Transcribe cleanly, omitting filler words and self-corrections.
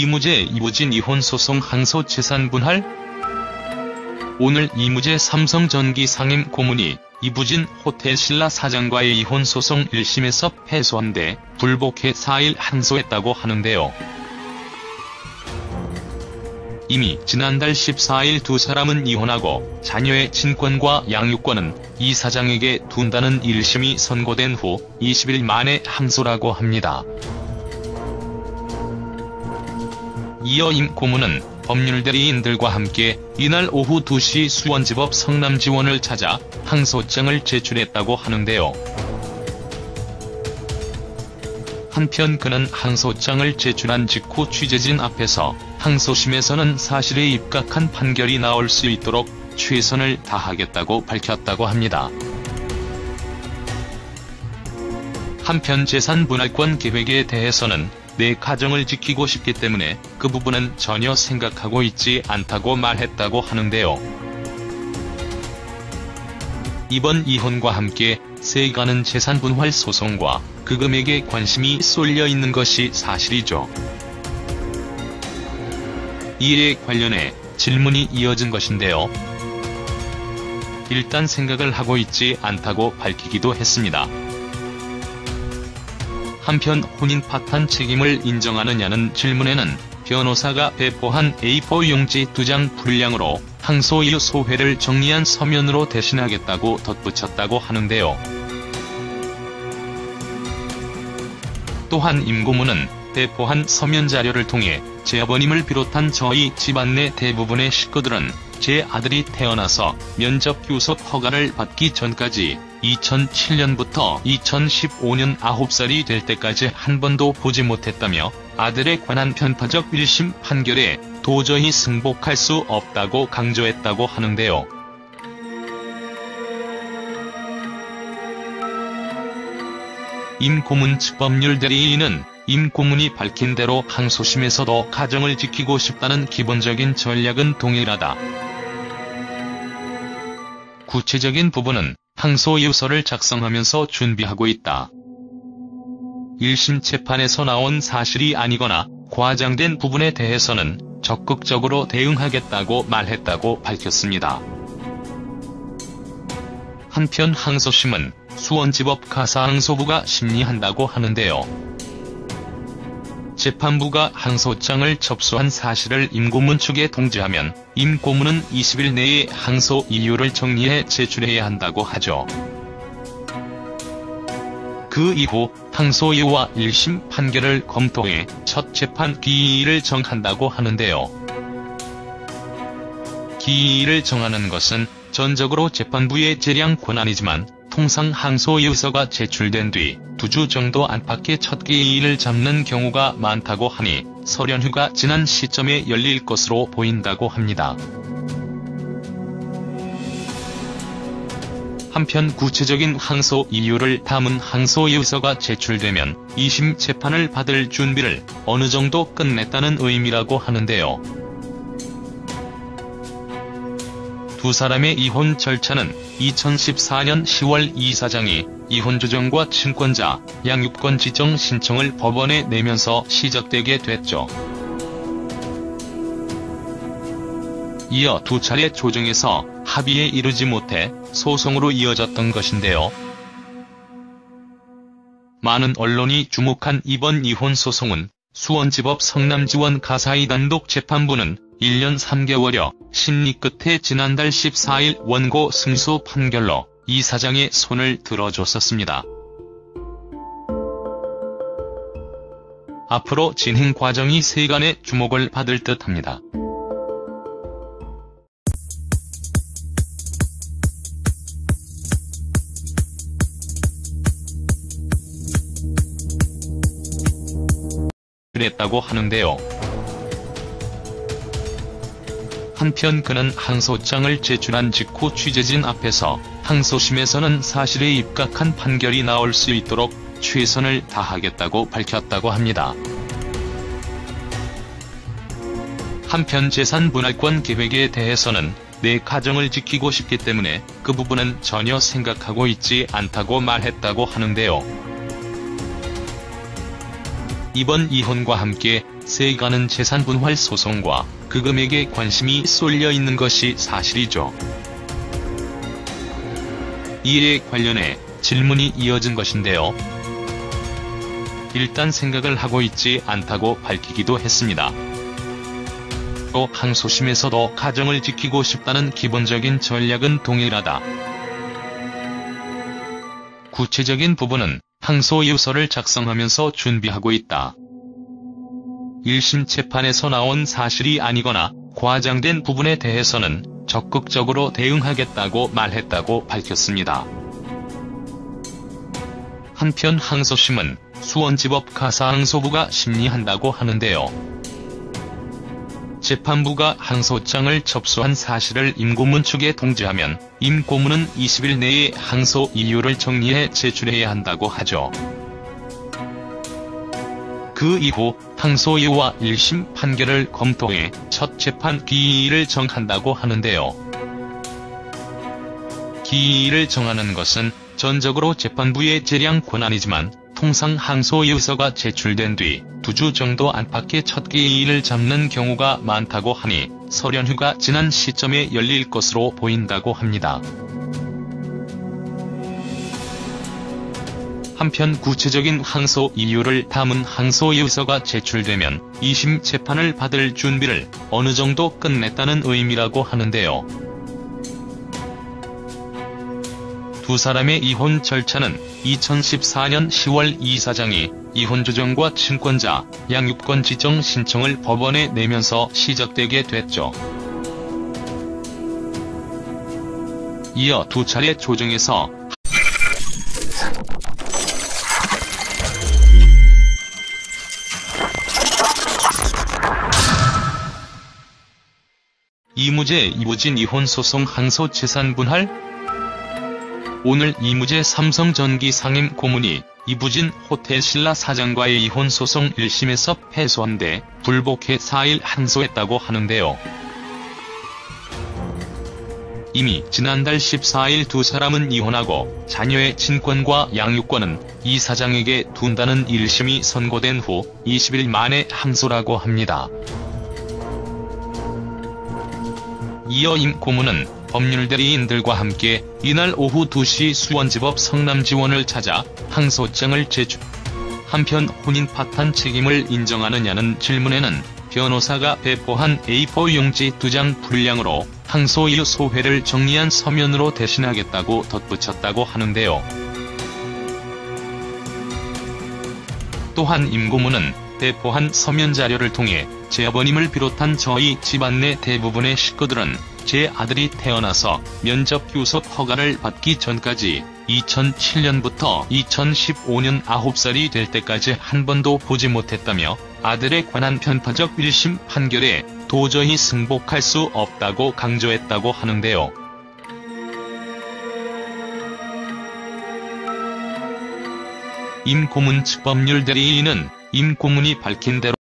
이무재 이부진 이혼 소송 항소 재산 분할? 오늘 이무재 삼성전기 상임 고문이 이부진 호텔신라 사장과의 이혼 소송 1심에서 패소한 데 불복해 4일 항소했다고 하는데요. 이미 지난달 14일 두 사람은 이혼하고 자녀의 친권과 양육권은 이 사장에게 둔다는 1심이 선고된 후 20일 만에 항소라고 합니다. 이어 임 고문은 법률대리인들과 함께 이날 오후 2시 수원지법 성남지원을 찾아 항소장을 제출했다고 하는데요. 한편 그는 항소장을 제출한 직후 취재진 앞에서 항소심에서는 사실에 입각한 판결이 나올 수 있도록 최선을 다하겠다고 밝혔다고 합니다. 한편 재산 분할권 계획에 대해서는 내 가정을 지키고 싶기 때문에 그 부분은 전혀 생각하고 있지 않다고 말했다고 하는데요. 이번 이혼과 함께 세가는 재산 분할 소송과 그 금액에 관심이 쏠려 있는 것이 사실이죠. 이에 관련해 질문이 이어진 것인데요. 일단 생각을 하고 있지 않다고 밝히기도 했습니다. 한편 혼인 파탄 책임을 인정하느냐는 질문에는 변호사가 배포한 A4 용지 2장 분량으로 항소 이후 소회를 정리한 서면으로 대신하겠다고 덧붙였다고 하는데요. 또한 임 고문은 배포한 서면 자료를 통해 제 아버님을 비롯한 저희 집안 내 대부분의 식구들은 제 아들이 태어나서 면접 교섭 허가를 받기 전까지 2007년부터 2015년 9살이 될 때까지 한 번도 보지 못했다며 아들에 관한 편파적 1심 판결에 도저히 승복할 수 없다고 강조했다고 하는데요. 임 고문 측 법률대리인은 임 고문이 밝힌 대로 항소심에서도 가정을 지키고 싶다는 기본적인 전략은 동일하다. 구체적인 부분은 항소 이유서를 작성하면서 준비하고 있다. 1심 재판에서 나온 사실이 아니거나 과장된 부분에 대해서는 적극적으로 대응하겠다고 말했다고 밝혔습니다. 한편 항소심은 수원지법 가사항소부가 심리한다고 하는데요. 재판부가 항소장을 접수한 사실을 임 고문 측에 통지하면 임 고문은 20일 내에 항소 이유를 정리해 제출해야 한다고 하죠. 그 이후 항소 이유와 1심 판결을 검토해 첫 재판 기일을 정한다고 하는데요. 기일을 정하는 것은 전적으로 재판부의 재량 권한이지만 통상 항소 이유서가 제출된 뒤 2주 정도 안팎의 첫 기일을 잡는 경우가 많다고 하니 설연휴가 지난 시점에 열릴 것으로 보인다고 합니다. 한편 구체적인 항소 이유를 담은 항소 이유서가 제출되면 2심 재판을 받을 준비를 어느 정도 끝냈다는 의미라고 하는데요. 두 사람의 이혼 절차는 2014년 10월 이 사장이 이혼 조정과 친권자, 양육권 지정 신청을 법원에 내면서 시작되게 됐죠. 이어 두 차례 조정에서 합의에 이르지 못해 소송으로 이어졌던 것인데요. 많은 언론이 주목한 이번 이혼 소송은 수원지법 성남지원 가사이 단독 재판부는 1년 3개월여 심리 끝에 지난달 14일 원고 승소 판결로 이 사장의 손을 들어줬었습니다. 앞으로 진행 과정이 세간의 주목을 받을 듯합니다. 그랬다고 하는데요. 한편 그는 항소장을 제출한 직후 취재진 앞에서 항소심에서는 사실에 입각한 판결이 나올 수 있도록 최선을 다하겠다고 밝혔다고 합니다. 한편 재산 분할권 계획에 대해서는 내 가정을 지키고 싶기 때문에 그 부분은 전혀 생각하고 있지 않다고 말했다고 하는데요. 이번 이혼과 함께 세가는 재산분할 소송과 그 금액에 관심이 쏠려 있는 것이 사실이죠. 이에 관련해 질문이 이어진 것인데요. 일단 생각을 하고 있지 않다고 밝히기도 했습니다. 또 항소심에서도 가정을 지키고 싶다는 기본적인 전략은 동일하다. 구체적인 부분은 항소유서를 작성하면서 준비하고 있다. 1심 재판에서 나온 사실이 아니거나 과장된 부분에 대해서는 적극적으로 대응하겠다고 말했다고 밝혔습니다. 한편 항소심은 수원지법 가사항소부가 심리한다고 하는데요. 재판부가 항소장을 접수한 사실을 임고문 측에 통지하면 임고문은 20일 내에 항소 이유를 정리해 제출해야 한다고 하죠. 그 이후 항소유와 1심 판결을 검토해 첫 재판 기일을 정한다고 하는데요. 기일을 정하는 것은 전적으로 재판부의 재량 권한이지만 통상 항소유서가 제출된 뒤 2주 정도 안팎의 첫 기일을 잡는 경우가 많다고 하니 설연휴가 지난 시점에 열릴 것으로 보인다고 합니다. 한편 구체적인 항소 이유를 담은 항소유서가 제출되면 2심 재판을 받을 준비를 어느 정도 끝냈다는 의미라고 하는데요. 두 사람의 이혼 절차는 2014년 10월 이 사장이 이혼조정과 친권자, 양육권 지정 신청을 법원에 내면서 시작되게 됐죠. 이어 두 차례 조정에서 이무재 이부진 이혼소송 항소 재산분할? 오늘 이무재 삼성전기 상임 고문이 이부진 호텔신라 사장과의 이혼소송 1심에서 패소한 데 불복해 4일 항소했다고 하는데요. 이미 지난달 14일 두 사람은 이혼하고 자녀의 친권과 양육권은 이 사장에게 둔다는 1심이 선고된 후 20일 만에 항소라고 합니다. 이어 임 고문은 법률대리인들과 함께 이날 오후 2시 수원지법 성남지원을 찾아 항소장을 제출. 한편 혼인 파탄 책임을 인정하느냐는 질문에는 변호사가 배포한 A4 용지 2장 분량으로 항소이유 소회를 정리한 서면으로 대신하겠다고 덧붙였다고 하는데요. 또한 임 고문은 배포한 서면 자료를 통해 제 아버님을 비롯한 저희 집안 내 대부분의 식구들은 제 아들이 태어나서 면접 교섭 허가를 받기 전까지 2007년부터 2015년 9살이 될 때까지 한 번도 보지 못했다며 아들에 관한 편파적 1심 판결에 도저히 승복할 수 없다고 강조했다고 하는데요. 임 고문 측 법률대리인은 임 고문이 밝힌 대로